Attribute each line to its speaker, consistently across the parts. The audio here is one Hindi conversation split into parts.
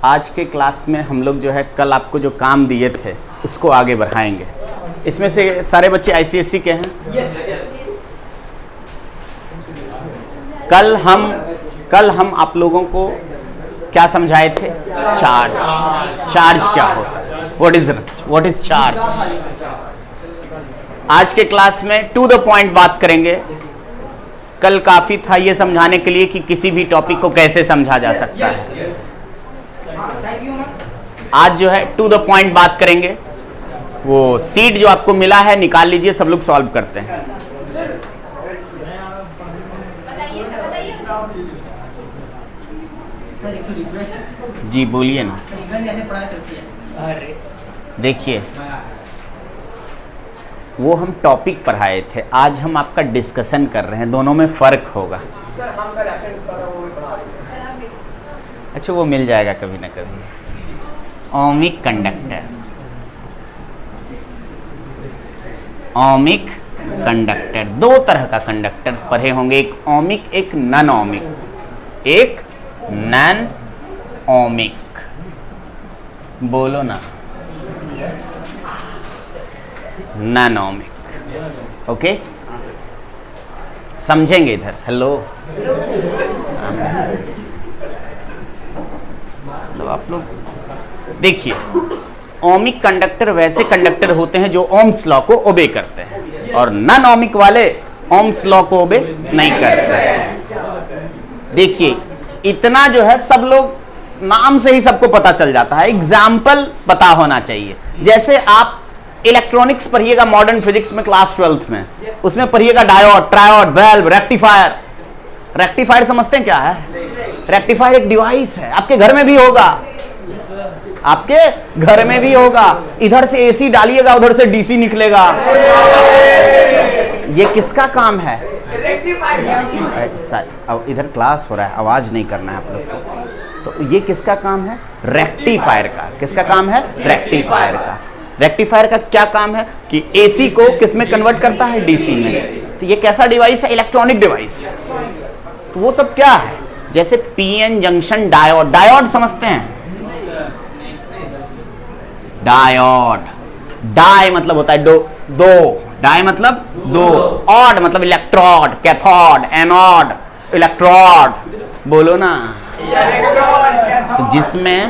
Speaker 1: आज के क्लास में हम लोग जो है कल आपको जो काम दिए थे उसको आगे बढ़ाएंगे। इसमें से सारे बच्चे आईसीएसई के हैं। कल हम आप लोगों को क्या समझाए थे? चार्ज क्या होता है, व्हाट इज चार्ज। आज के क्लास में टू द पॉइंट बात करेंगे। कल काफी था ये समझाने के लिए कि किसी भी टॉपिक को कैसे समझा जा सकता है। आज जो है टू द पॉइंट बात करेंगे। वो सीट जो आपको मिला है निकाल लीजिए, सब लोग सॉल्व करते हैं। जी बोलिए ना। देखिए, वो हम टॉपिक पढ़ाए थे, आज हम आपका डिस्कशन कर रहे हैं, दोनों में फर्क होगा। अच्छा, वो मिल जाएगा कभी ना कभी। ओमिक कंडक्टर, दो तरह का कंडक्टर पढ़े होंगे, एक ओमिक एक नॉन ओमिक। बोलो ना, नॉन ओमिक। ओके, समझेंगे इधर। हेलो, आप लोग देखिए, ओमिक कंडक्टर वैसे कंडक्टर होते हैं जो ओम्स लॉ को ओबे करते हैं, और नॉन ओमिक वाले ओम्स लॉ को ओबे नहीं करते हैं। देखिए, इतना जो है सब लोग नाम से ही सबको पता चल जाता है, एग्जाम्पल पता होना चाहिए। जैसे आप इलेक्ट्रॉनिक्स पढ़िएगा मॉडर्न फिजिक्स में क्लास 12th में, उसमें पढ़िएगा diode, triode, valve, rectifier. Rectifier समझते हैं क्या है? रेक्टिफायर एक डिवाइस है, आपके घर में भी होगा, इधर से एसी डालिएगा उधर से डीसी निकलेगा। ये किसका काम है? इधर क्लास हो रहा है, आवाज नहीं करना है आप लोग को। तो ये किसका काम है? रेक्टिफायर का। किसका काम है? रेक्टिफायर का। रेक्टिफायर का क्या काम है कि एसी को किस में कन्वर्ट करता है? डीसी में। तो ये कैसा डिवाइस है? Electronic device. तो वो सब क्या है? जैसे पीएन जंक्शन डायोड। डायोड समझते हैं? डायोड, डाई मतलब होता है दो, डाई मतलब दो, ऑड मतलब इलेक्ट्रोड, कैथोड, एनोड, इलेक्ट्रोड। बोलो ना। तो जिसमें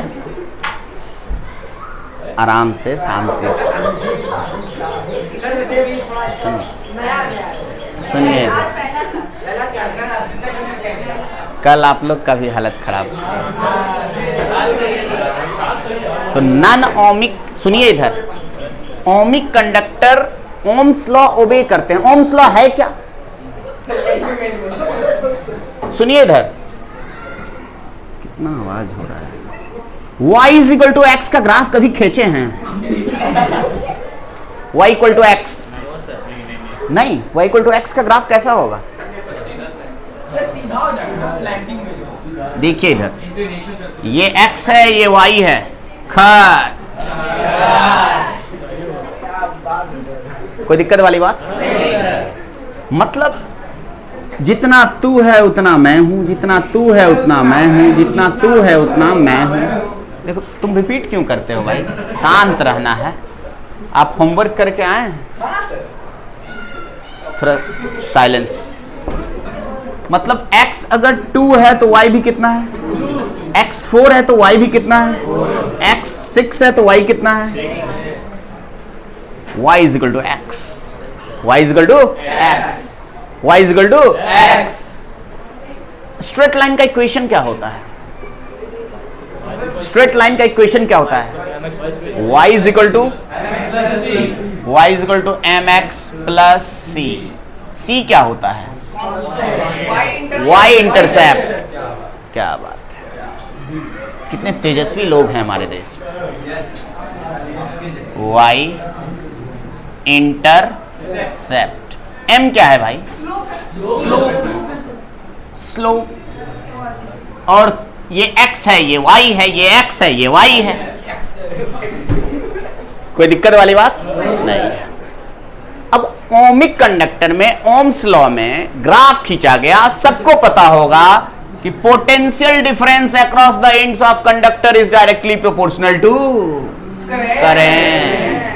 Speaker 1: आराम से शांति से सुनिए। कल आप लोग का भी हालत खराब था। तो नॉन ओमिक, सुनिए इधर, ओमिक कंडक्टर ओम्स लॉ ओबे करते हैं। ओम्स लॉ है क्या? सुनिए इधर, कितना आवाज हो रहा है। y इक्वल टू एक्स का ग्राफ कभी खींचे हैं? y इक्वल टू एक्स नहीं, y इक्वल टू एक्स का ग्राफ कैसा होगा? देखिए इधर, ये x है, ये y है। खट, कोई दिक्कत वाली बात? मतलब जितना तू है उतना मैं हूं, जितना तू है उतना मैं हूं, जितना तू है उतना मैं हूं। देखो, तुम रिपीट क्यों करते हो भाई? शांत रहना है। आप होमवर्क करके आए हैं? थोड़ा साइलेंस। मतलब x अगर 2 है तो y भी कितना है? x 4 है तो y भी कितना है? x 6 है तो y कितना है? y is equal to x, y is equal to x, y is equal to x। Straight line का इक्वेशन क्या होता है? स्ट्रेट लाइन का इक्वेशन क्या होता है? y is equal to mx plus c। c क्या होता है? y intercept. क्या बात है, कितने तेजस्वी लोग हैं हमारे देश में। y intercept. m क्या है भाई? स्लोप। और ये x है, ये y है, ये x है, ये y है। कोई दिक्कत वाली बात नहीं है। अब ओमिक कंडक्टर में ओम्स लॉ में ग्राफ खींचा गया, सबको पता होगा कि potential difference across the ends of conductor is directly proportional to current.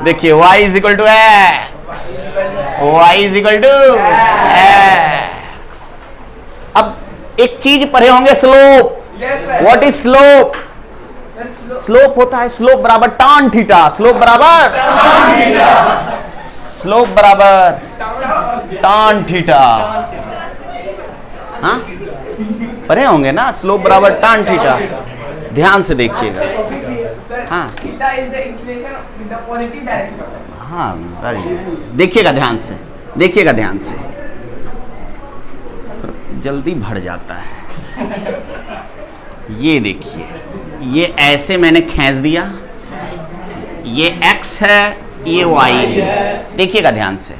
Speaker 1: देखिए y is equal to x, y is equal to x. अब एक चीज पढ़े होंगे, slope. What is slope? Slope होता है स्लोप बराबर tan थीटा, स्लोप बराबर tan थीटा। हाँ पढ़े होंगे ना, स्लोप बराबर tan थीटा। ध्यान से देखिएगा। हाँ हाँ वेरी गुड, देखिएगा ध्यान से, देखिएगा ध्यान से, जल्दी भर जाता है। ये देखिए, ये ऐसे मैंने खींच दिया, ये x है, ये y है। देखिएगा ध्यान से,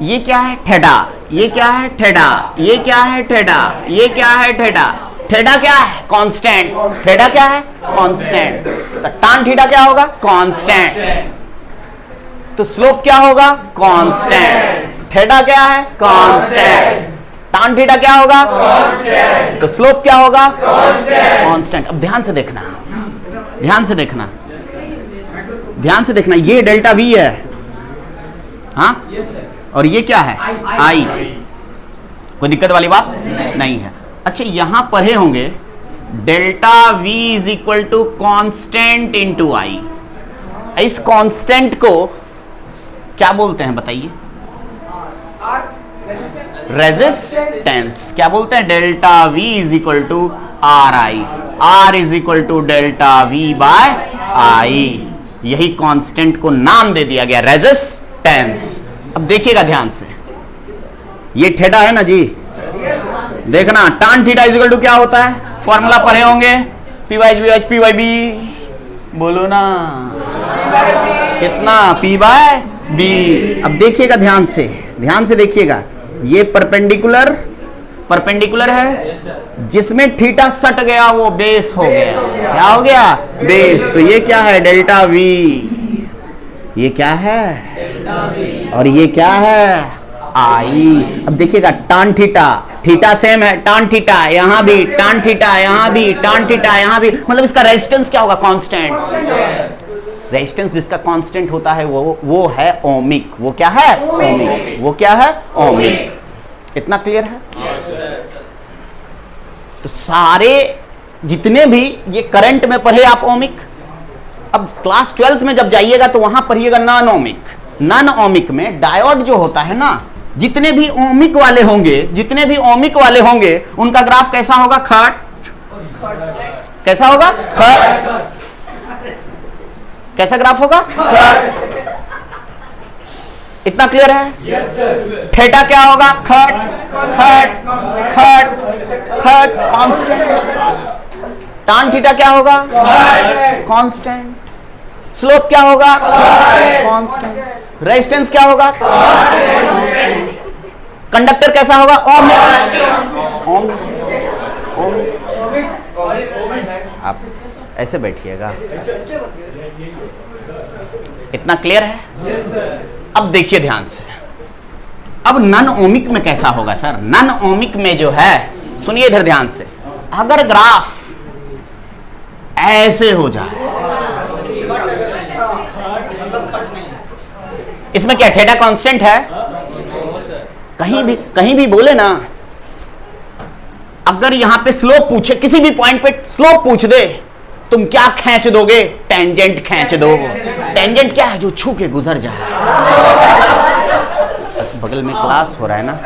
Speaker 1: ये क्या है? थीटा। ये क्या है? थीटा। ये क्या है? थीटा। ये क्या है? थीटा। थीटा क्या है? कांस्टेंट। थीटा क्या है? कांस्टेंट। तो tan थीटा क्या होगा? कांस्टेंट। तो स्लोप क्या होगा? कांस्टेंट। थीटा क्या है? कांस्टेंट। tan थीटा क्या होगा? कांस्टेंट। तो स्लोप क्या होगा? कांस्टेंट। अब ध्यान से देखना, ध्यान से देखना, ध्यान से देखना। ये डेल्टा v है, हाँ, और ये क्या है? I। कोई दिक्कत वाली बात नहीं है। अच्छा, यहां पढ़े होंगे delta v is equal to constant into I. इस कांस्टेंट को क्या बोलते हैं बताइए? रेजिस्टेंस। क्या बोलते हैं? Delta v is equal to R I. R is equal to delta v by I. यही कांस्टेंट को नाम दे दिया गया रेजिस्टेंस। अब देखिएगा ध्यान से, ये थीटा है ना जी, देखना tan theta is equal to क्या होता है? फॉर्मूला पढ़े होंगे, पी बाई बी। बोलो ना कितना? p by B. अब देखिएगा ध्यान से, ध्यान से देखिएगा, ये परपेंडिकुलर है, जिसमें थीटा सट गया वो बेस हो गया। क्या हो गया? बेस। तो ये क्या है? Delta v। ये क्या है? और ये क्या है? आई। अब देखिएगा tan थीटा, थीटा सेम है, tan थीटा यहां भी, tan थीटा यहां भी, tan थीटा यहां भी, मतलब इसका रेजिस्टेंस क्या होगा? कांस्टेंट। रेजिस्टेंस जिसका कांस्टेंट होता है वो है ओमिक। वो क्या है? ओमिक। वो क्या है? ओमिक। इतना क्लियर है? तो सारे जितने भी ये करंट में पढ़े आप ओमिक, अब क्लास 12th में जब जाइएगा तो वहां पढ़िएगा नॉन ओमिक। नॉन ओमिक में डायोड जो होता है ना, जितने भी ओमिक वाले होंगे, जितने भी ओमिक वाले होंगे, उनका ग्राफ कैसा होगा? खट। कैसा होगा? खट। कैसा ग्राफ होगा? खट। इतना क्लियर है? थीटा क्या होगा? खट खट खट खट कांस्टेंट। tan थीटा क्या होगा? कांस्टेंट। स्लोप क्या होगा? कांस्टेंट। रेजिस्टेंस क्या होगा? कंडक्टर कैसा होगा? आप ऐसे बैठिएगा। इतना क्लियर है? अब देखिए ध्यान से, अब नॉन ओमिक में कैसा होगा सर? नॉन ओमिक में जो है, सुनिए इधर ध्यान से, अगर ग्राफ ऐसे हो जाए, इसमें क्या थीटा कांस्टेंट है? कहीं भी बोले ना, अगर यहां पे स्लोप पूछे, किसी भी पॉइंट पे स्लोप पूछ दे, तुम क्या खींच दोगे? टेंजेंट खींच दो। टेंजेंट क्या है? जो छू के गुजर जाए। बगल में क्लास हो रहा है ना,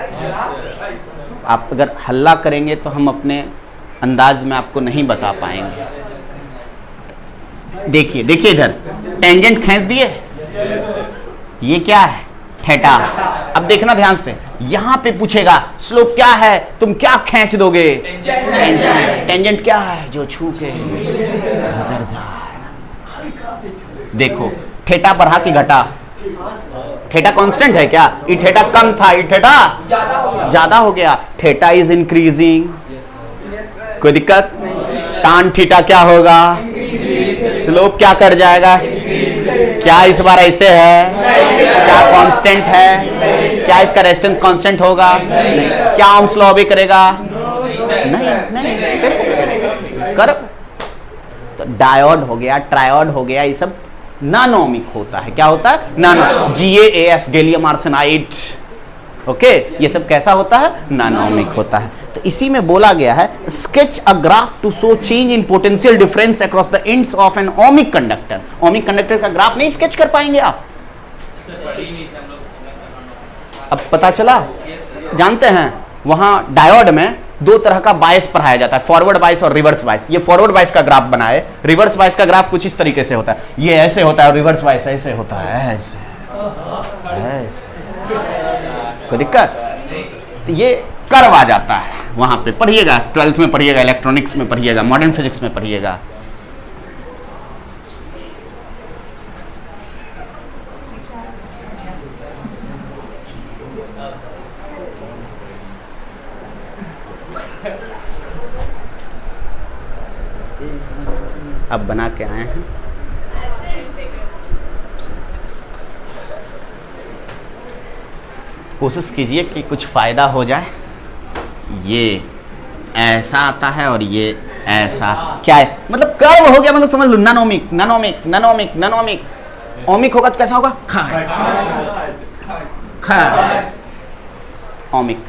Speaker 1: आप अगर हल्ला करेंगे तो हम अपने अंदाज में आपको नहीं बता पाएंगे। देखिए देखिए इधर, टेंजेंट खींच दिए, ये क्या है? थीटा। अब देखना ध्यान से, यहां पे पूछेगा स्लोप क्या है, तुम क्या खींच दोगे? टेंजेंट। टेंजेंट क्या है? जो छू के गुजर जाए। देखो थीटा बढ़ा कि घटा? थीटा कांस्टेंट है क्या? ये थीटा कम था, ये थीटा ज्यादा हो गया। Theta is increasing. कोई दिक्कत? tan थीटा क्या होगा? स्लोप क्या कर जाएगा? क्या इस बार ऐसे है? क्या कांस्टेंट है? क्या इसका रेजिस्टेंस कांस्टेंट होगा? नहीं। क्या ओम्स लॉ भी करेगा? नहीं कैसे कर। तो डायोड हो गया, ट्रायोड हो गया, ये सब नानोमिक होता है। क्या होता है? नानो। GaAs गैलियम आर्सेनाइड, ओके, ये सब कैसा होता है? नानोमिक होता है। तो इसी में बोला गया है sketch a graph to show change in potential difference across the ends of an ohmic conductor. Ohmic conductor का ग्राफ नहीं स्केच कर पाएंगे आप? अब पता चला? जानते हैं वहां डायोड में दो तरह का बायस पढ़ाया जाता है, फॉरवर्ड बायस और रिवर्स बायस। ये फॉरवर्ड बायस का ग्राफ बनाए, रिवर्स बायस का ग्राफ कुछ इस तरीके से होता है, ये ऐसे होता है, और रिवर्स बायस ऐसे होता है, ऐसे ऐसे। कोई दिक्कत? ये कर्व आ जाता है वहां पे, पढ़िएगा 12th में पढ़िएगा, इलेक्ट्रॉनिक्स में पढ़िएगा, मॉडर्न फिजिक्स में पढ़िएगा। अब बना के आए हैं। कोशिश कीजिए कि कुछ फ़ायदा हो जाए। ये ऐसा आता है और ये ऐसा, क्या है मतलब कर्व हो गया, मतलब समझ लो नानोमिक, नानोमिक, नानोमिक, नानोमिक। ओमिक होगा तो कैसा होगा? खा ओमिक,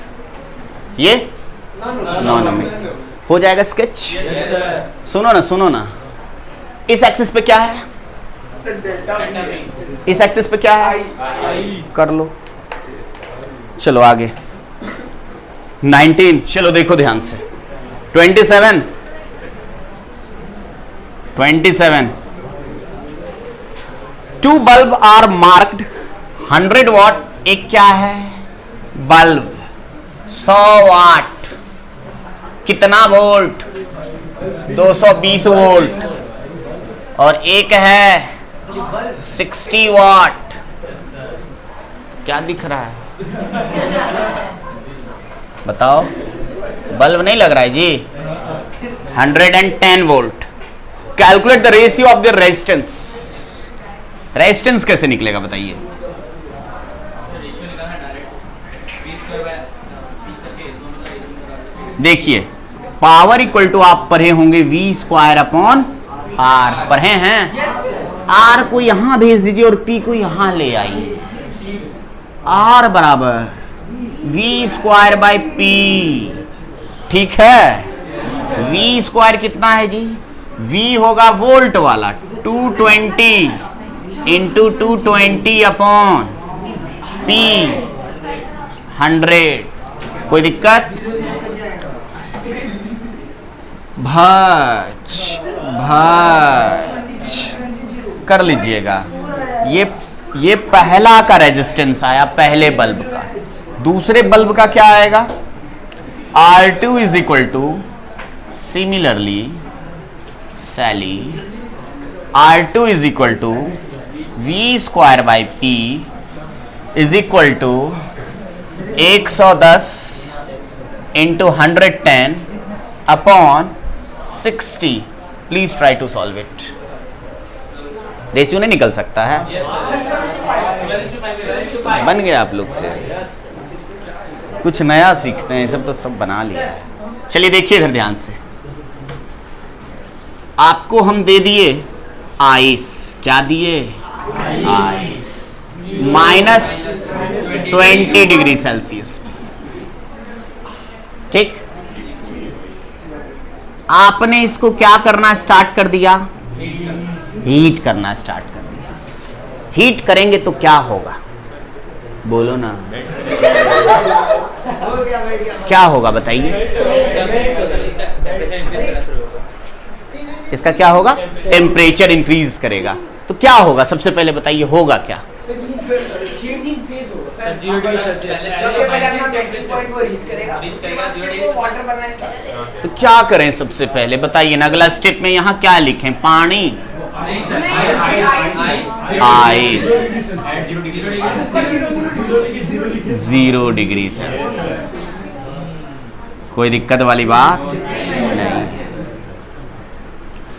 Speaker 1: ये नॉनोमिक हो जाएगा स्केच। सुनो ना, सुनो ना, इस एक्सिस पे क्या है? इस एक्सिस पे क्या है? कर लो। चलो आगे 19, चलो देखो ध्यान से। 27 टू बल्ब आर मार्क्ड 100 वाट। एक क्या है? बल्ब 100 वाट। कितना वोल्ट? 220 वोल्ट। और एक है 60 वाट। क्या दिख रहा है? बताओ, बल्ब नहीं लग रहा है जी। 110 volt. Calculate the ratio of the resistance. Resistance कैसे निकलेगा बताइए? देखिए, पावर इक्वल टू आप पढ़े होंगे V² R, पढ़े हैं? R को यहां भेज दीजिए और P को यहां ले आइए। R बराबर V²/P, ठीक है? V² कितना है जी? V होगा वोल्ट वाला, 220 इंटू 220 अपॉन P 100। कोई दिक्कत? भच कर लीजिएगा। ये पहला का रेजिस्टेंस आया, पहले बल्ब का। दूसरे बल्ब का क्या आएगा? R2 is equal to similarly सैली R2 is equal to V²/P is equal to 110 into 110 upon 60। Please try to solve it. Ratio नहीं निकल सकता है? बन गया आप लोग से। कुछ नया सीखते हैं, सब तो सब बना लिया है। चलिए देखिए इधर ध्यान से। आपको हम दे दिए आइस। क्या दिए? Ice -20 degree Celsius. ठीक, आपने इसको क्या करना स्टार्ट कर दिया? हीट करना स्टार्ट कर दिया। हीट करेंगे तो क्या होगा? बोलो ना, क्या होगा बताइए? इसका क्या होगा? टेम्परेचर इंक्रीज करेगा। तो क्या होगा सबसे पहले बताइए, होगा क्या? तो क्या करें सबसे पहले बताइए ना? अगला स्टेप में यहां क्या लिखें? पानी, आइस 0 डिग्री सेल्सियस। कोई दिक्कत वाली बात नहीं।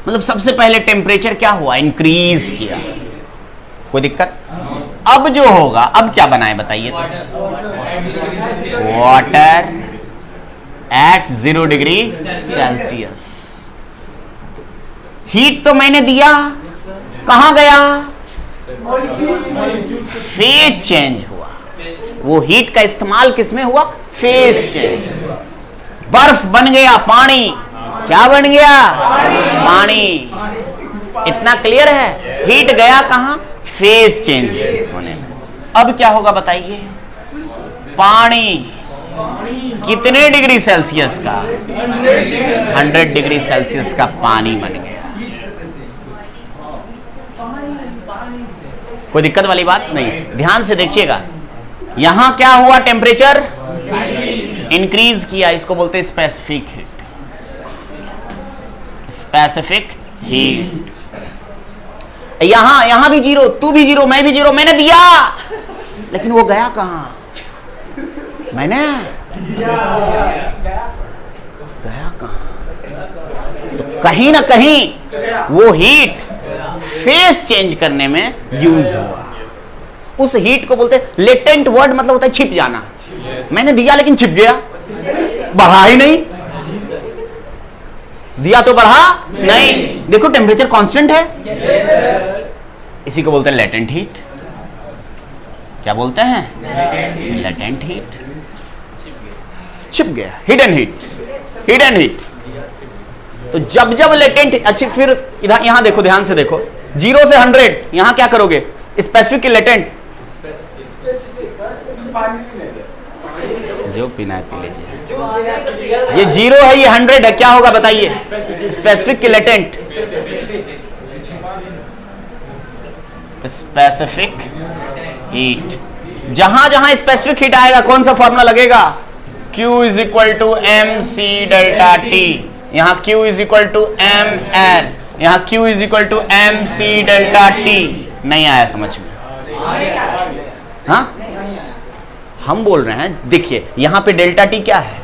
Speaker 1: मतलब सबसे पहले टेम्परेचर क्या हुआ? इंक्रीज किया। कोई दिक्कत? अब जो होगा, अब क्या बनाए बताइए? Water at 0 degree Celsius. Heat तो मैंने दिया, कहां गया? फेज चेंज हुआ। वो हीट का इस्तेमाल किसमें हुआ? Phase change. बर्फ बन गया पानी। क्या बन गया? पानी। इतना क्लियर है? हीट गया कहां? फेज चेंज होने में। अब क्या होगा बताइए? पानी कितने डिग्री सेल्सियस का? 100 डिग्री सेल्सियस का पानी बन गया। कोई दिक्कत वाली बात नहीं। ध्यान से देखिएगा, यहां क्या हुआ? टेम्परेचर इंक्रीज किया। इसको बोलते हैं स्पेसिफिक हीट। Specific heat. यहां भी जीरो, तू भी जीरो, मैं भी जीरो। मैंने दिया, लेकिन वो गया कहां? मैंने गया कहां? तो कहीं ना कहीं वो हीट फेस चेंज करने में यूज हुआ। उस हीट को बोलते हैं लेटेंट। वर्ड मतलब होता है छिप जाना। मैंने दिया लेकिन छिप गया, बढ़ा ही नहीं। दिया तो बढ़ा नहीं। देखो टेम्परेचर कांस्टेंट है। इसी को बोलते हैं लेटेंट हीट। क्या बोलते हैं? Latent heat. छिप गया, हिडन हीट। Hidden heat. तो जब जब लेटेंट, अच्छी फिर इधर यहां देखो, ध्यान से देखो, 0 से 100 यहां क्या करोगे? स्पेसिफिक की लेटेंट। जो पीना है पी लीजिए। ये 0 है, ये 100 है, क्या होगा बताइए? स्पेसिफिक की लेटेंट। Specific heat. जहां जहां स्पेसिफिक हीट आएगा कौन सा फॉर्मूला लगेगा? Q is equal to M C delta T. यहां Q is equal to M L, यहां Q is equal to M C delta T. नहीं आया समझ में? हाँ, हम बोल रहे हैं, देखिए यहां पे डेल्टा टी क्या है?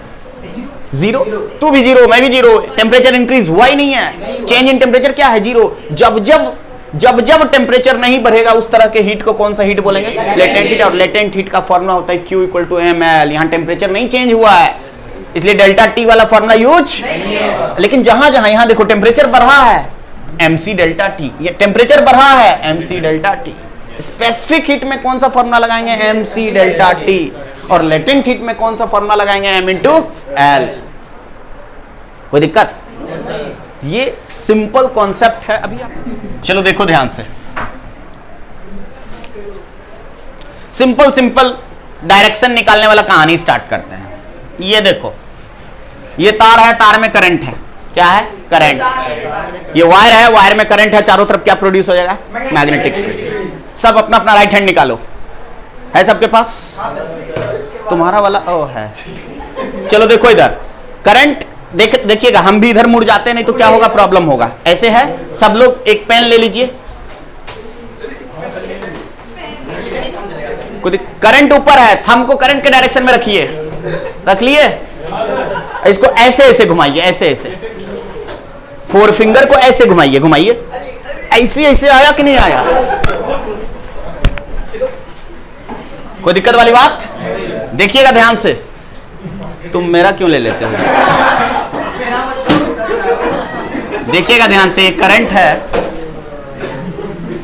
Speaker 1: 0। तू भी 0, मैं भी 0। टेम्परेचर इंक्रीज हुआ ही नहीं है। चेंज इन टेम्परेचर क्या है? 0। जब जब टेम्परेचर नहीं बढ़ेगा उस तरह के हीट को कौन सा हीट बोलेंगे? Latent heat. और लेटेंट हीट का फॉर्मूला होता है Q equal to M L. यहां टेम्परेचर नहीं चेंज हुआ है, इसलिए डेल्टा टी वाला फॉर्मूला यूज। लेकिन जहां जहां यहां देखो टेम्परेचर बढ़ा है, एमसी डेल्टा टी। ये टेम्परेचर बढ़ा है, MC delta T. Specific heat में कौन सा फॉर्मूला लगाएंगे? MC delta T. और लेटेंट हीट में कौन सा फॉर्मूला लगाएंगे? M into L. कोई दिक्कत? ये सिंपल कॉन्सेप्ट है। अभी चलो देखो ध्यान से, सिंपल डायरेक्शन निकालने वाला कहानी स्टार्ट करते हैं। ये देखो, ये तार है, तार में करंट है। क्या है? करंट। ये वायर है, वायर में करंट है। चारों तरफ क्या प्रोड्यूस हो जाएगा? Magnetic field. सब अपना अपना राइट हैंड निकालो। है सबके पास? तुम्हारा वाला ओ है। चलो देखो इधर करंट। देखिएगा, हम भी इधर मुड़ जाते हैं, नहीं तो क्या होगा? प्रॉब्लम होगा। ऐसे है, सब लोग एक पेन ले लीजिए। करंट ऊपर है, थंब को करंट के डायरेक्शन में रखिए। रख लिए? इसको ऐसे ऐसे घुमाइए, ऐसे ऐसे। 4 फिंगर को ऐसे घुमाइए, घुमाइए। ऐसे ऐसे आया कि नहीं आया? कोई दिक्कत वाली बात? देखिएगा ध्यान से। तुम मेरा क्यों ले लेते हो? देखिएगा ध्यान से, ये करंट है,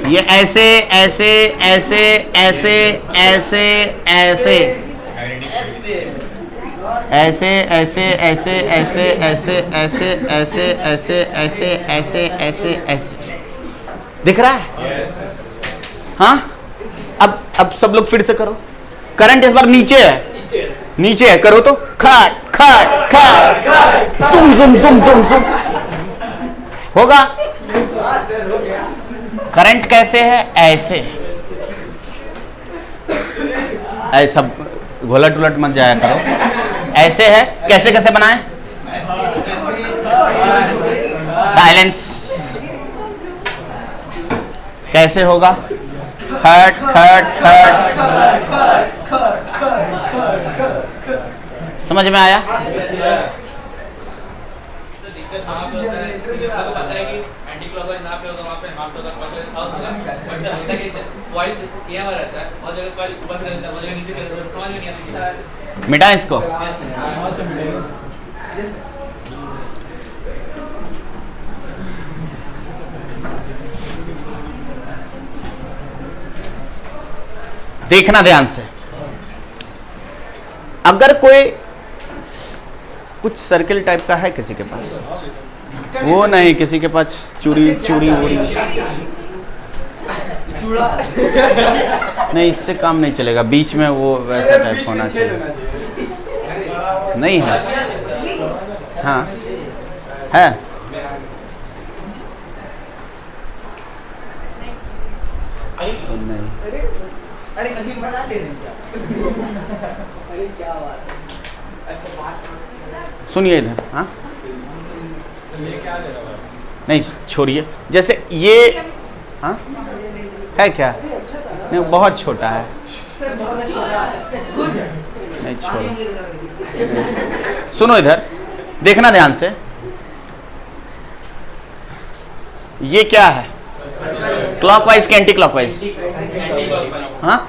Speaker 1: ये ऐसे ऐसे ऐसे ऐसे ऐसे ऐसे ऐसे ऐसे ऐसे ऐसे ऐसे ऐसे ऐसे ऐसे ऐसे ऐसे ऐसे ऐसे दिख रहा है? हाँ, अब सब लोग फिर से करो। करंट इस बार नीचे है, नीचे है, करो तो खट खट खट जुम जुम जुम जुम जुम होगा। करंट कैसे है? ऐसे। ऐसा घोलट उलट मत जाया करो। ऐसे है। कैसे कैसे बनाए? साइलेंस। कैसे होगा? खट खट खट। समझ में आया? मिटा इसको। देखना ध्यान से, अगर कोई कुछ सर्किल टाइप का है किसी के पास, वो नहीं, किसी के पास चूड़ी वूड़ी नहीं, इससे काम नहीं चलेगा, बीच में वो वैसा टाइप होना चाहिए। नहीं है? हाँ है। नहीं, सुनिए इधर। हाँ नहीं छोड़िए, जैसे ये हाँ है क्या? नहीं बहुत छोटा है, नहीं छोड़ो। सुनो इधर, देखना ध्यान से, ये क्या है? क्लॉकवाइज के एंटी क्लॉकवाइज? हाँ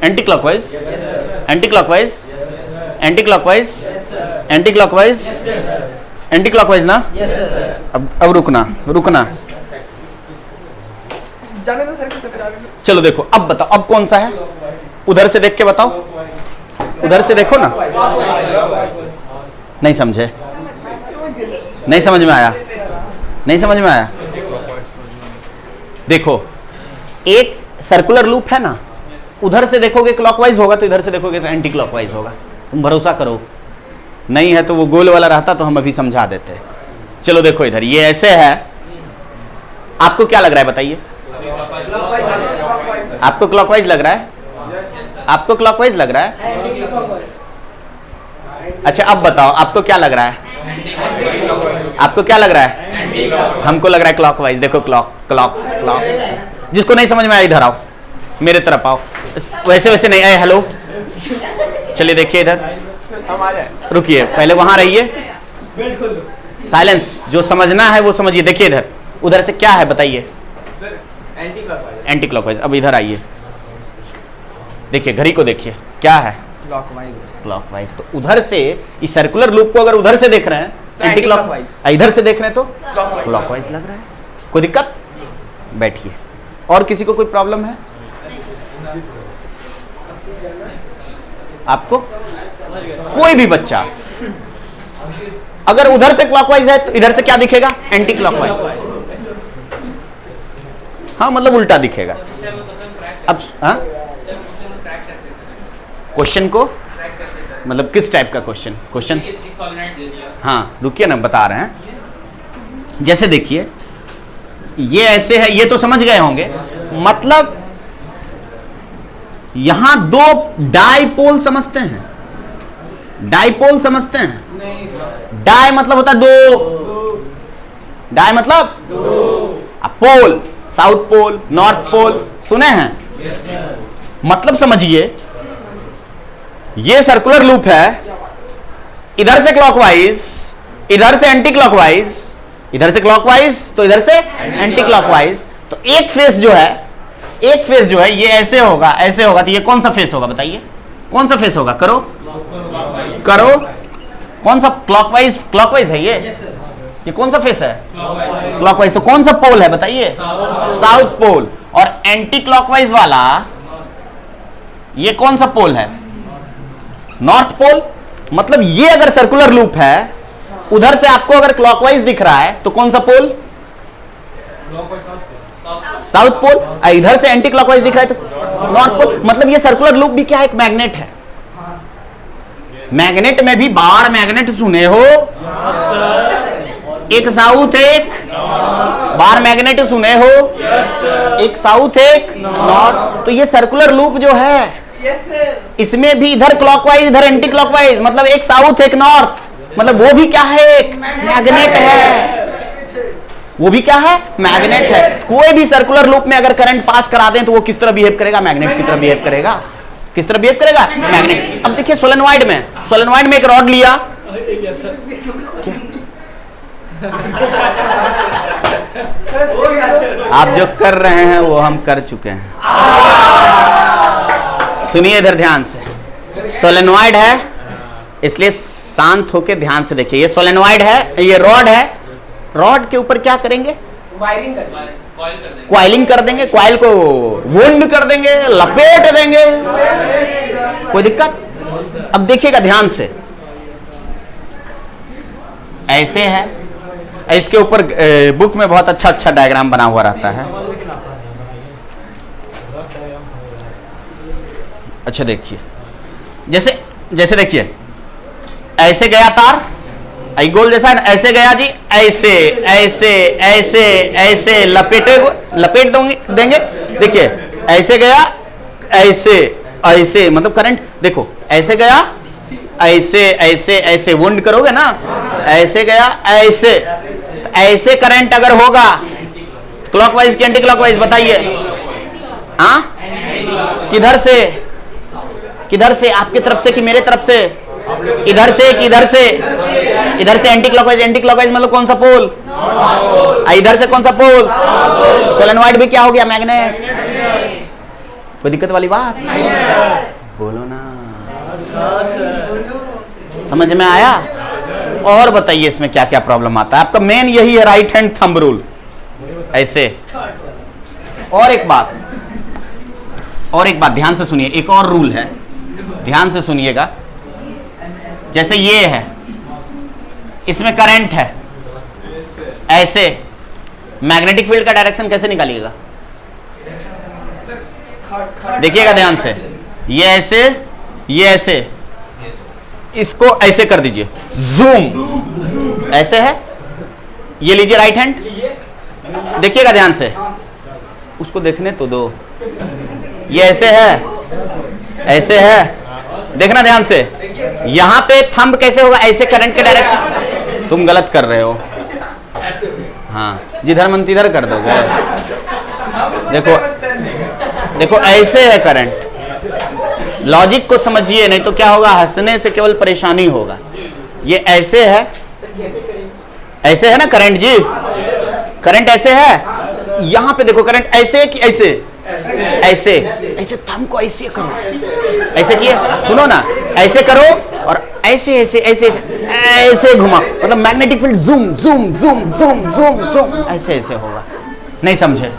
Speaker 1: anti clockwise, anti clockwise, anti clockwise, anti clockwise, anti clockwise ना? अब रुकना चलो देखो, अब बताओ, अब कौन सा है? उधर से देख के बताओ, उधर से देखो ना। नहीं समझे? नहीं समझ में आया? नहीं समझ में आया? देखो, एक सर्कुलर लूप है ना, उधर से देखोगे क्लॉकवाइज होगा, तो इधर से देखोगे तो एंटी क्लॉकवाइज होगा। तुम भरोसा करो, नहीं है तो वो गोल वाला रहता तो हम अभी समझा देते। चलो देखो इधर, ये ऐसे है, आपको क्या लग रहा है बताइए? आपको क्लॉकवाइज लग रहा है? आपको क्लॉकवाइज लग रहा है? अच्छा अब बताओ, आपको क्या लग रहा है? आपको क्या लग रहा है? हमको लग रहा है क्लॉकवाइज। देखो क्लॉक क्लॉक क्लॉक। जिसको नहीं समझ में आया इधर आओ, मेरे तरफ आओ। वैसे नहीं आए, हेलो, चलिए देखिए इधर, रुकिए पहले वहां रहिए, साइलेंस। जो समझना है वो समझिए। देखिए इधर, उधर से क्या है बताइए? Anti clockwise. अब इधर आइए, देखिए घड़ी को देखिए, क्या है? क्लॉकवाइज। तो उधर से इस सर्कुलर लूप को अगर उधर से देख रहे हैं तो एंटी क्लॉकवाइज, इधर से देख रहे हैं तो क्लॉकवाइज लग रहा है। कोई दिक्कत? बैठिए। और किसी को कोई प्रॉब्लम है? आपको? कोई भी बच्चा अगर उधर से क्लॉकवाइज है तो इधर से क्या दिखेगा? Anti clockwise. हाँ मतलब उल्टा दिखेगा। अब हाँ, क्वेश्चन को मतलब किस टाइप का क्वेश्चन? हाँ रुकिए ना, बता रहे हैं। जैसे देखिए, ये ऐसे है, ये तो समझ गए होंगे। मतलब यहां दो डाइपोल समझते हैं? डाइपोल समझते हैं? डाई मतलब होता है दो, डाई मतलब पोल, साउथ पोल, नॉर्थ पोल, सुने हैं? मतलब समझिए, ये सर्कुलर लूप है, इधर से क्लॉकवाइज, इधर से एंटी क्लॉकवाइज, इधर से क्लॉकवाइज तो इधर से एंटी क्लॉकवाइज। तो एक फेस जो है, एक फेस जो है ये ऐसे होगा, ऐसे होगा। तो ये कौन सा फेस होगा बताइए? कौन सा फेस होगा? करो करो, कौन सा? क्लॉकवाइज। क्लॉकवाइज है ये कौन सा फेस है? क्लॉकवाइज। तो कौन सा पोल है बताइए? South pole. और एंटी क्लॉकवाइज वाला ये कौन सा पोल है? North pole. मतलब ये अगर सर्कुलर लूप है, उधर से आपको अगर क्लॉकवाइज दिख रहा है तो कौन सा पोल? South pole. इधर से एंटी क्लॉकवाइज दिख रहा है तो नॉर्थ पोल। मतलब ये सर्कुलर लूप भी क्या है? एक मैग्नेट है। मैग्नेट में भी बार मैग्नेट सुने हो? एक साउथ एक बार मैग्नेट सुने हो? एक साउथ एक नॉर्थ। तो ये सर्कुलर लूप जो है, इसमें भी इधर क्लॉकवाइज इधर एंटी क्लॉकवाइज, मतलब एक साउथ एक नॉर्थ। मतलब वो भी क्या है? एक मैग्नेट है। वो भी क्या है? मैग्नेट है। कोई भी सर्कुलर लूप में अगर करंट पास करा दें तो वो किस तरह बिहेव करेगा? मैग्नेट की तरह बिहेव करेगा। किस तरह बिहेव करेगा? मैग्नेट। अब देखिए सोलेनॉइड में एक रॉड लिया, आप जो कर रहे हैं वो हम कर चुके हैं। सुनिए इधर ध्यान से, सोलेनॉइड है इसलिए शांत होकर ध्यान से देखिए। ये सोलेनॉइड है, ये रॉड है। रॉड के ऊपर क्या करेंगे? क्वाइलिंग कर देंगे, क्वाइल को वुंड कर देंगे, लपेट देंगे, कोई दिक्कत? अब देखिएगा ध्यान से, ऐसे है, इसके ऊपर बुक में बहुत अच्छा अच्छा डायग्राम बना हुआ रहता है। अच्छा देखिए, जैसे जैसे देखिए, ऐसे गया तार, आई गोल जैसा है ना, ऐसे गया जी, ऐसे ऐसे ऐसे ऐसे लपेट देंगे। देखिए ऐसे गया, ऐसे ऐसे, मतलब करंट देखो, ऐसे गया, ऐसे ऐसे ऐसे वुंड करोगे ना, ऐसे गया, ऐसे ऐसे करंट अगर होगा, क्लॉकवाइज की एंटी क्लॉकवाइज बताइए? हाँ, किधर से? किधर से? आपकी तरफ से कि मेरे तरफ से? इधर से कि इधर से? इधर से एंटी क्लॉकवाइज। एंटी क्लॉकवाइज मतलब कौन सा पोल? इधर से कौन सा पोल? सोलेनॉइड भी क्या हो गया? मैग्नेट। कोई दिक्कत वाली बात? बोलो ना, समझ में आया? और बताइए इसमें क्या क्या प्रॉब्लम आता है? आपका मेन यही है, राइट हैंड थंब रूल, ऐसे। और एक बात ध्यान से सुनिए, एक और रूल है, ध्यान से सुनिएगा। जैसे ये है, इसमें करंट है, ऐसे मैग्नेटिक फील्ड का डायरेक्शन कैसे निकालिएगा? देखिएगा ध्यान से, ये ऐसे, ये ऐसे, इसको ऐसे कर दीजिए, जूम, ऐसे है, ये लीजिए राइट हैंड, देखिएगा ध्यान से, उसको देखने तो दो, ये ऐसे है, ऐसे है, देखना ध्यान से, यहां पे थंब कैसे होगा? ऐसे करंट के डायरेक्शन। तुम गलत कर रहे हो, हाँ, जिधर मन तिधर कर दोगे। देखो देखो, ऐसे है करंट, लॉजिक को समझिए, नहीं तो क्या होगा, हंसने से केवल परेशानी होगा। ये ऐसे है, ऐसे है ना करंट जी, करंट ऐसे है, यहां पे देखो करंट ऐसे कि ऐसे, ऐसे ऐसे, थंब को ऐसे करो, ऐसे किए, सुनो ना, ऐसे करो और ऐसे ऐसे ऐसे ऐसे घुमा, मतलब magnetic field zoom zoom zoom zoom zoom zoom, ऐसे ऐसे होगा। नहीं समझे?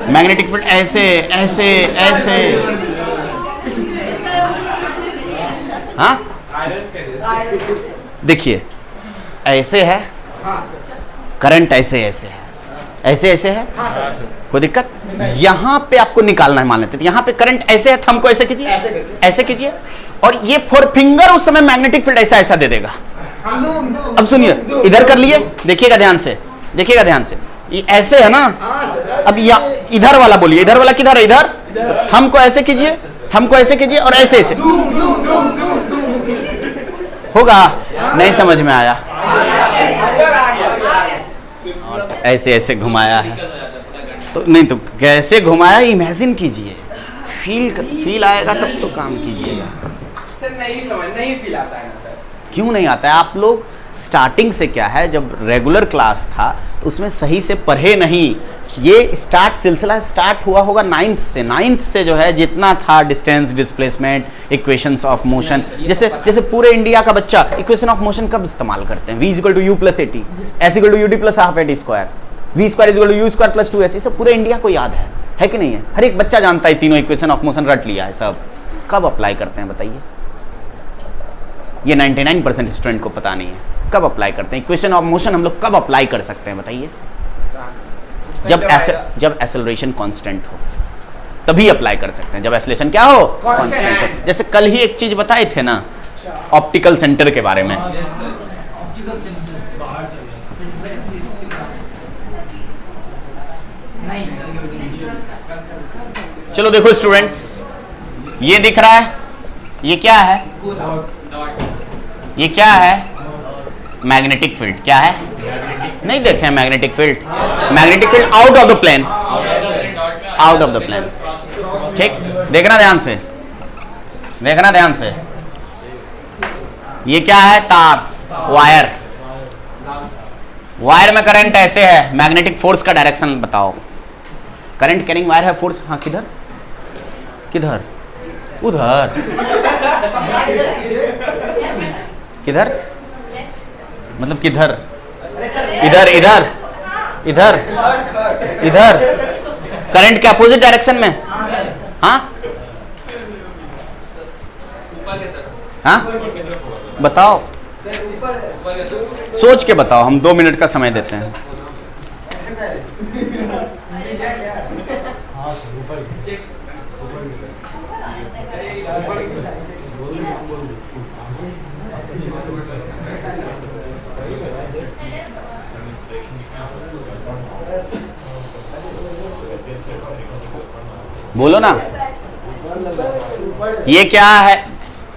Speaker 1: मैग्नेटिक फील्ड ऐसे ऐसे ऐसे, हाँ देखिए, ऐसे है करंट, ऐसे ऐसे है, ऐसे ऐसे है, कोई दिक्कत? यहां पे आपको निकालना है, मान लेते हैं यहां पे करंट ऐसे है, थंब को ऐसे कीजिए, ऐसे कीजिए, और ये फोर फिंगर उस समय मैग्नेटिक फील्ड ऐसा ऐसा दे देगा। अब सुनिए, इधर कर लिए, देखिएगा ध्यान से, देखिएगा ध्यान से, ये ऐसे है ना, अब इधर वाला बोलिए, इधर वाला किधर है? इधर, थंब को ऐसे कीजिए, थंब को ऐसे कीजिए और ऐसे ऐसे होगा। नहीं समझ में आया? ऐसे ऐसे घुमाया है तो नहीं, तो कैसे घुमाया इमेजिन कीजिए, फील आएगा तब तो काम कीजिएगा।
Speaker 2: नहीं फील आता है ना।
Speaker 1: क्यों नहीं आता है? आप लोग स्टार्टिंग से क्या है, जब रेगुलर क्लास था तो उसमें सही से पढ़े नहीं। ये सिलसिला स्टार्ट हुआ होगा 9th से जो है, जितना था distance, displacement, equations of motion, जैसे पूरे इंडिया का बच्चा इक्वेशन ऑफ मोशन कब इस्तेमाल करते हैं? v = u + at, s = ud + ½ at square, v² = u² + 2s, ये सब पूरे इंडिया को याद है कि नहीं है? हर एक बच्चा जानता है, तीनों इक्वेशन ऑफ मोशन रट लिया है सब। कब अप्लाई करते हैं बताइए? ये 99% स्टूडेंट को पता नहीं है कब अप्लाई करते हैं। इक्वेशन ऑफ मोशन हम लोग कब अप्लाई कर सकते हैं बताइए? जब एक्सेलरेशन कांस्टेंट हो तभी अप्लाई कर सकते हैं। जब एक्सेलरेशन क्या हो? कांस्टेंट हो। जैसे कल ही एक चीज बताए थे ना, ऑप्टिकल सेंटर के बारे में। चलो देखो स्टूडेंट्स, ये दिख रहा है, ये क्या है? ये क्या है? Magnetic field. क्या है? नहीं देखे magnetic field? Magnetic field out of the plane, out of the plane. ठीक, देखना ध्यान से, देखना ध्यान से। ये क्या है? तार, वायर। वायर में करंट ऐसे है, मैग्नेटिक फोर्स का डायरेक्शन बताओ। करंट कैरिंग वायर है, फोर्स हाँ किधर किधर? उधर। किधर मतलब किधर? इधर इधर इधर इधर करंट के अपोजिट डायरेक्शन में। हाँ हाँ बताओ, सोच के बताओ, हम 2 मिनट का समय देते हैं। बोलो ना, ये क्या है?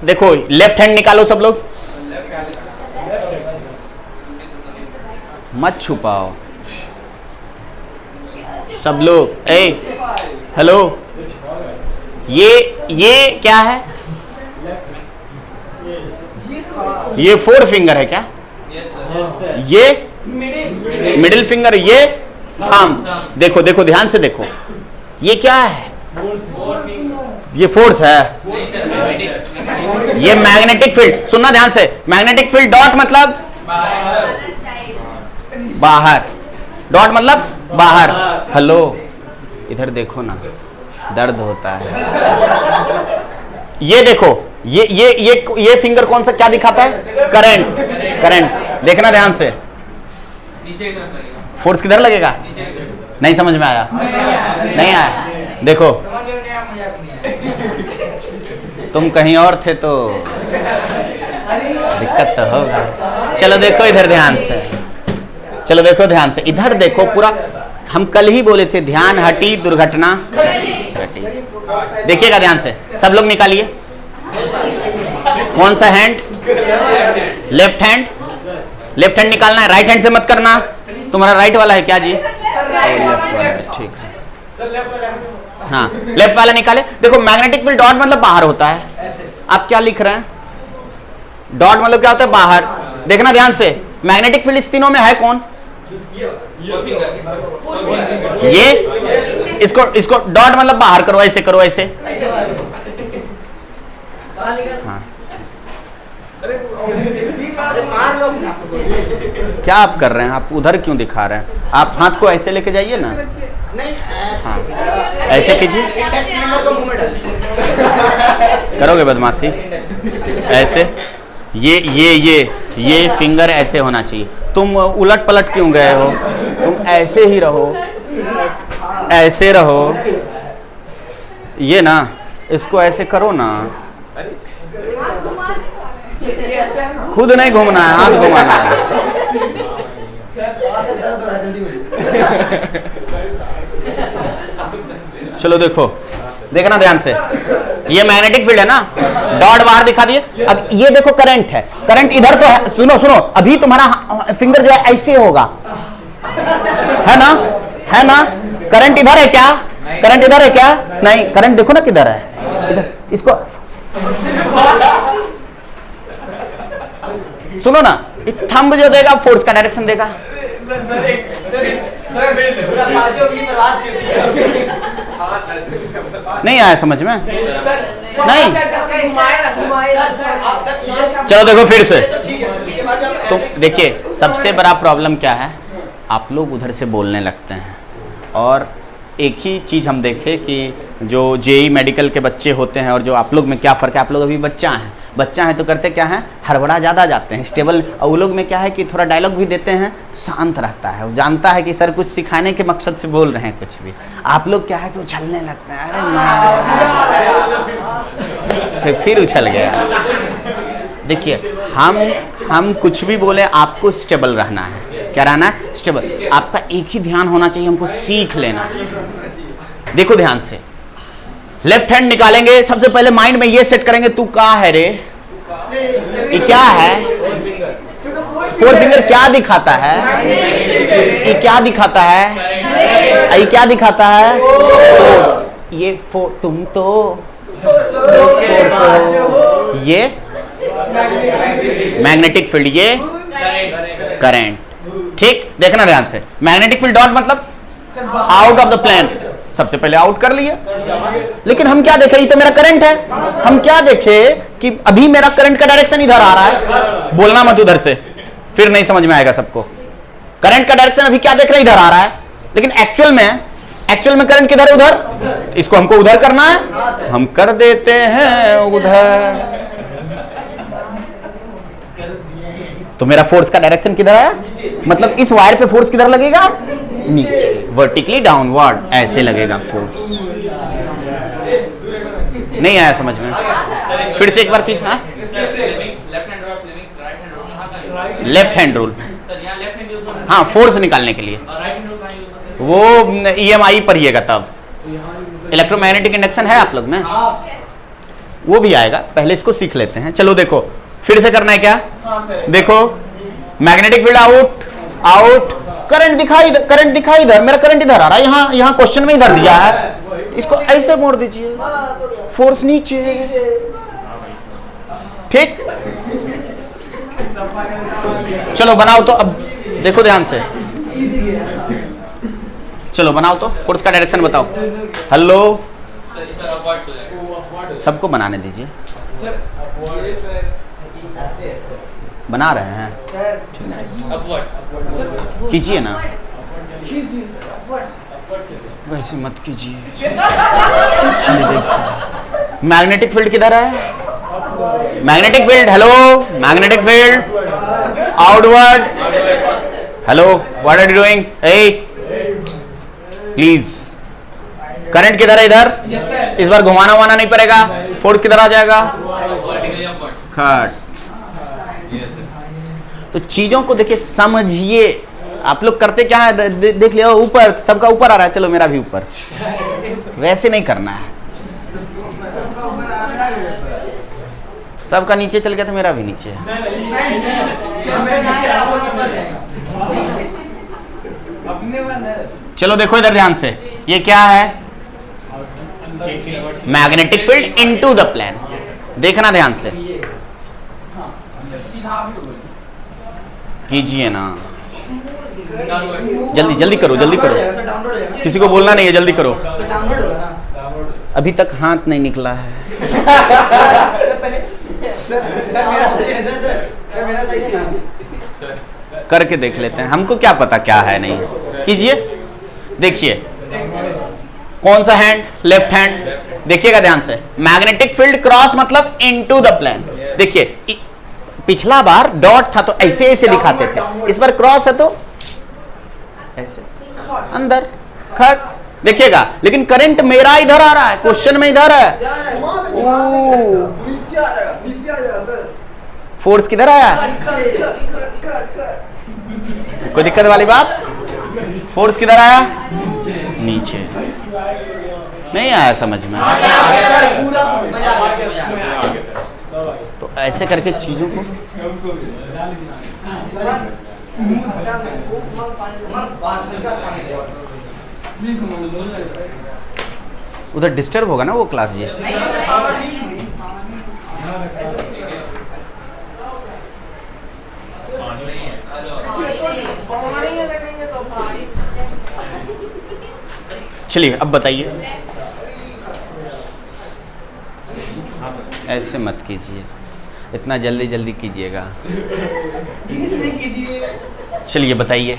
Speaker 1: देखो लेफ्ट हैंड निकालो सब लोग, मत छुपाओ सब लोग। ए हेलो, ये क्या है? ये 4 फिंगर है क्या? ये मिडिल फिंगर, ये थंब। देखो देखो ध्यान से देखो, ये क्या है? ये फोर्स है, ये मैग्नेटिक फील्ड। सुनना ध्यान से, मैग्नेटिक फील्ड डॉट मतलब बाहर, डॉट मतलब बाहर। हेलो इधर देखो ना, दर्द होता है। ये देखो, ये फिंगर कौन सा क्या दिखाता है? करंट। करंट देखना ध्यान से, फोर्स किधर लगेगा? नहीं समझ में आया? नहीं आया? देखो तुम कहीं और थे तो दिक्कत तो होगा। चलो देखो इधर ध्यान से, चलो देखो ध्यान से, इधर देखो पूरा। हम कल ही बोले थे ध्यान हटी दुर्घटना घटी। देखिएगा ध्यान से, सब लोग निकालिए। कौन सा hand? Left hand. Left hand निकालना है, राइट हैंड से मत करना। तुम्हारा राइट वाला है क्या जी? ठीक है, हाँ लेफ्ट वाला निकाले। देखो मैग्नेटिक फील्ड डॉट मतलब बाहर होता है। आप क्या लिख रहे हैं? डॉट मतलब क्या होता है? बाहर। देखना ध्यान से, मैग्नेटिक फील्ड इस तीनों में है कौन? ये इसको डॉट मतलब बाहर करो, ऐसे करो, ऐसे। हाँ क्या आप कर रहे हैं? आप उधर क्यों दिखा रहे हैं? आप हाथ को ऐसे लेके जाइए ना। हाँ ऐसे कीजिए, करोगे बदमाशी ऐसे। ये फिंगर ऐसे होना चाहिए। तुम उलट पलट क्यों गए हो? तुम ऐसे ही रहो, ऐसे रहो। ये ना, इसको ऐसे करो ना, खुद नहीं घूमना है, हाथ घुमाना है। चलो देखो, देखना ध्यान से, ये मैग्नेटिक फील्ड है ना, डॉट बाहर दिखा दिए। अब ये देखो करंट है, करंट इधर तो है। सुनो सुनो, अभी तुम्हारा फिंगर जो है ऐसे होगा, है ना? है ना? करंट इधर है क्या? करंट इधर है क्या? नहीं, करंट देखो ना किधर है, इधर। इसको सुनो ना, थंब जो देगा फोर्स का डायरेक्शन देगा। नहीं आया समझ में? नहीं, चलो देखो फिर से। तो देखिए सबसे बड़ा प्रॉब्लम क्या है, आप लोग उधर से बोलने लगते हैं। और एक ही चीज़ हम देखें कि जो जेई मेडिकल के बच्चे होते हैं और जो आप लोग में क्या फ़र्क है। आप लोग अभी बच्चा है तो करते क्या है, हड़बड़ा ज़्यादा जाते हैं, स्टेबल। और वो लोग में क्या है कि थोड़ा डायलॉग भी देते हैं तो शांत रहता है, वो जानता है कि सर कुछ सिखाने के मकसद से बोल रहे हैं कुछ भी। आप लोग क्या है कि उछलने लगते हैं, अरे फिर उछल गया। देखिए हम कुछ भी बोले, आपको स्टेबल रहना है। क्या रहना है? स्टेबल। आपका एक ही ध्यान होना चाहिए, हमको सीख लेना। देखो ध्यान से, लेफ्ट हैंड निकालेंगे, सबसे पहले माइंड में ये सेट करेंगे, तू क्या है रे? ये क्या है? 4 फिंगर क्या दिखाता है? ये क्या दिखाता है? ये क्या दिखाता है? ये तुम तो फोर्स हो, ये मैग्नेटिक फील्ड, ये करंट। ठीक, देखना ध्यान से, मैग्नेटिक फील्ड डॉट मतलब आउट ऑफ द प्लेन। सबसे पहले आउट कर लिया, लेकिन हम क्या देखे, ये तो मेरा करंट है। हम क्या देखे कि अभी मेरा करंट का डायरेक्शन इधर आ रहा है। बोलना मत उधर से, फिर नहीं समझ में आएगा सबको। करंट का डायरेक्शन अभी क्या देख रहे हैं, इधर आ रहा है, लेकिन एक्चुअल में करंट किधर है, उधर। इसको हमको उधर करना है, हम कर देते हैं उधर। तो मेरा फोर्स का डायरेक्शन किधर है, मतलब इस वायर पे फोर्स किधर लगेगा, नीचे, वर्टिकली डाउनवर्ड ऐसे लगेगा फोर्स। नहीं आया समझ में, फिर से एक बार कीजिए। हाँ, लेफ्ट हैंड रूल, हाँ फोर्स निकालने के लिए वो EMI पढ़िएगा तब। इलेक्ट्रोमैग्नेटिक इंडक्शन है आप लोग में, वो भी आएगा, पहले इसको सीख लेते हैं। चलो देखो फिर से करना है क्या, देखो मैग्नेटिक फील्ड आउट, करंट दिखाई इधर, मेरा करंट इधर आ रहा है, यहाँ क्वेश्चन में इधर दिया है, इसको ऐसे मोड़ दीजिए, फोर्स नीचे, ठीक। चलो बनाओ तो, अब देखो ध्यान से, चलो बनाओ तो, फोर्स का डायरेक्शन बताओ। हेलो, सबको बनाने दीजिए, बना रहे हैं, कीजिए ना, वैसे मत कीजिए। मैग्नेटिक फील्ड किधर है, magnetic field, hello magnetic field outward, hello what are you doing, please. Current किधर है, इधर, इस बार घुमाना नहीं पड़ेगा, फोर्स किधर आ जाएगा, खट। तो चीजों को देखिए, समझिए। आप लोग करते क्या है, देख लिया ऊपर, सबका ऊपर आ रहा है, चलो मेरा भी ऊपर, वैसे नहीं करना है। सबका नीचे चल गया तो मेरा भी नीचे है। चलो देखो इधर ध्यान से, ये क्या है, magnetic field into the plane, देखना ध्यान से, कीजिए ना, जल्दी करो, किसी को बोलना नहीं है, जल्दी करो। अभी तक हाथ नहीं निकला है। करके देख लेते हैं, हमको क्या पता क्या है, नहीं कीजिए। देखिए कौन सा हैंड, लेफ्ट हैंड, देखिएगा ध्यान से, मैग्नेटिक फील्ड क्रॉस मतलब इनटू द प्लेन। देखिए पिछला बार डॉट था तो ऐसे दिखाते थे, इस बार क्रॉस है तो ऐसे अंदर, खट, देखिएगा। लेकिन करंट मेरा इधर आ रहा है, क्वेश्चन में इधर है, फोर्स किधर आया, कोई दिक्कत वाली बात, फोर्स किधर आया, नीचे। नहीं आया समझ में, तो ऐसे करके चीजों को उधर डिस्टर्ब होगा ना वो क्लास जी। चलिए अब बताइए, ऐसे मत कीजिए, इतना जल्दी कीजिएगा। चलिए बताइए,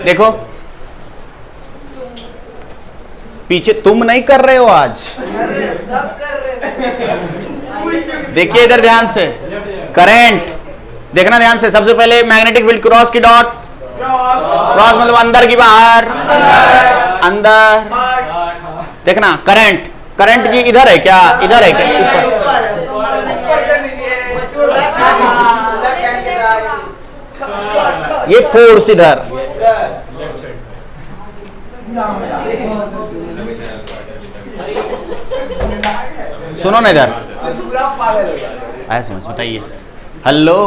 Speaker 1: देखो पीछे तुम नहीं कर रहे हो आज, देखिए इधर ध्यान से, करंट देखना ध्यान से। सबसे पहले मैग्नेटिक फील्ड क्रॉस की डॉट, क्रॉस मतलब अंदर की बाहर, अंदर, देखना करंट जी इधर है क्या, इधर है क्या, ये फोर्स इधर, सुनो ना इधर, ऐसे समझ, बताइए। हेलो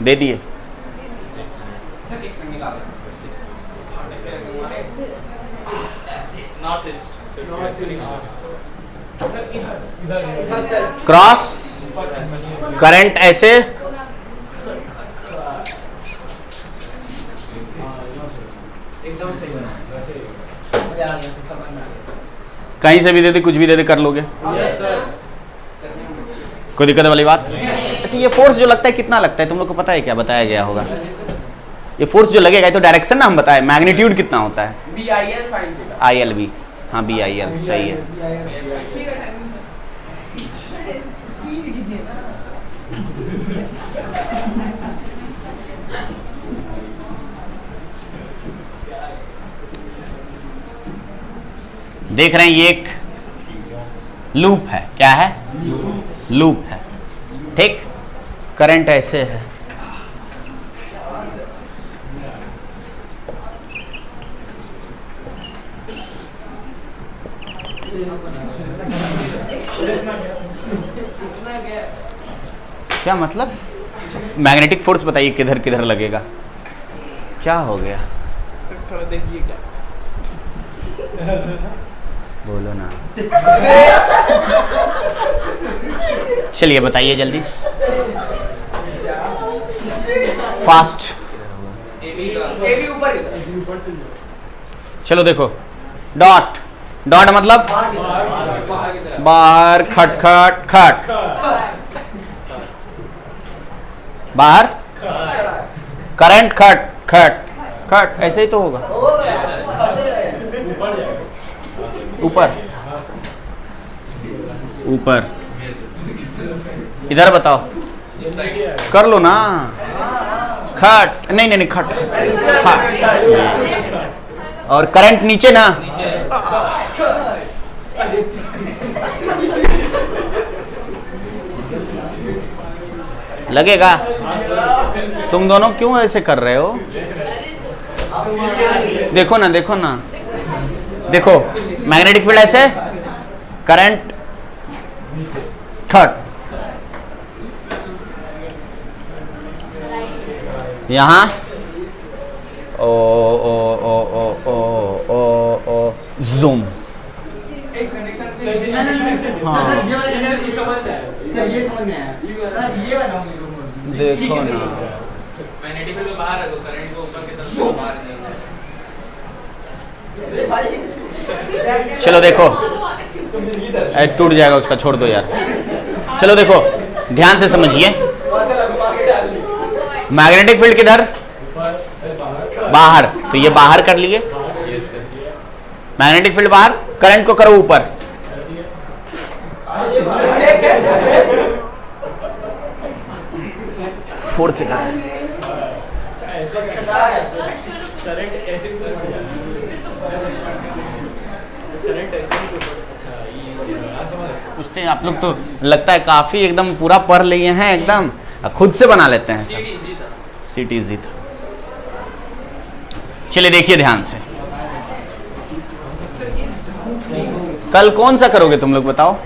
Speaker 1: दे दिए, क्रॉस करंट ऐसे, कहीं से भी दे दे, कुछ भी दे दे, कर लोगे। कोई दिक्कत वाली बात? अच्छा, ये फोर्स जो लगता है कितना लगता है तुम लोग को पता है? क्या बताया गया होगा? ये फोर्स जो लगेगा, तो डायरेक्शन ना हम बताए, मैग्नीट्यूड कितना होता है?
Speaker 2: BIL sin theta.
Speaker 1: ILB, हाँ BIL सही है।
Speaker 2: ठीक है।
Speaker 1: देख रहे हैं ये एक लूप है। क्या है? लूप है, ठीक। करंट ऐसे है, क्या मतलब? मैग्नेटिक फोर्स बताइए किधर किधर लगेगा? क्या हो गया?
Speaker 2: थोड़ा देखिए क्या
Speaker 1: बोलो ना। चलिए बताइए जल्दी, फास्ट।
Speaker 2: AB ऊपर
Speaker 1: चलो देखो, डॉट। डॉट मतलब बाहर, खट खट खट, बाहर करंट, खट खट खट, ऐसे ही तो होगा। ऊपर ऊपर, इधर बताओ, कर लो ना। खट, नहीं नहीं नहीं, खट खट। और करंट नीचे ना, लगेगा। तुम दोनों क्यों ऐसे कर रहे हो? देखो ना, देखो ना, देखो मैग्नेटिक फील्ड ऐसे, करंट थर्ड, यहां ओ ओ ओ ओ ओ ओ ओ जूम। देखो ना,
Speaker 2: मैग्नेटिक फील्ड बाहर है तो करंट को ऊपर की तरफ बाहर नहीं।
Speaker 1: चलो देखो, टूट जाएगा उसका, छोड़ दो यार। चलो देखो, ध्यान से समझिए। मैग्नेटिक फील्ड किधर? बाहर, तो ये बाहर कर लिए। मैग्नेटिक फील्ड बाहर, करंट को करो ऊपर। फोर्स से पूछते हैं आप लोग, तो लगता है काफी एकदम पूरा पढ़ लिए हैं, एकदम खुद से बना लेते हैं सब। सीट इजी था। चलिए देखिए ध्यान से, कल कौन सा करोगे तुम लोग बताओ?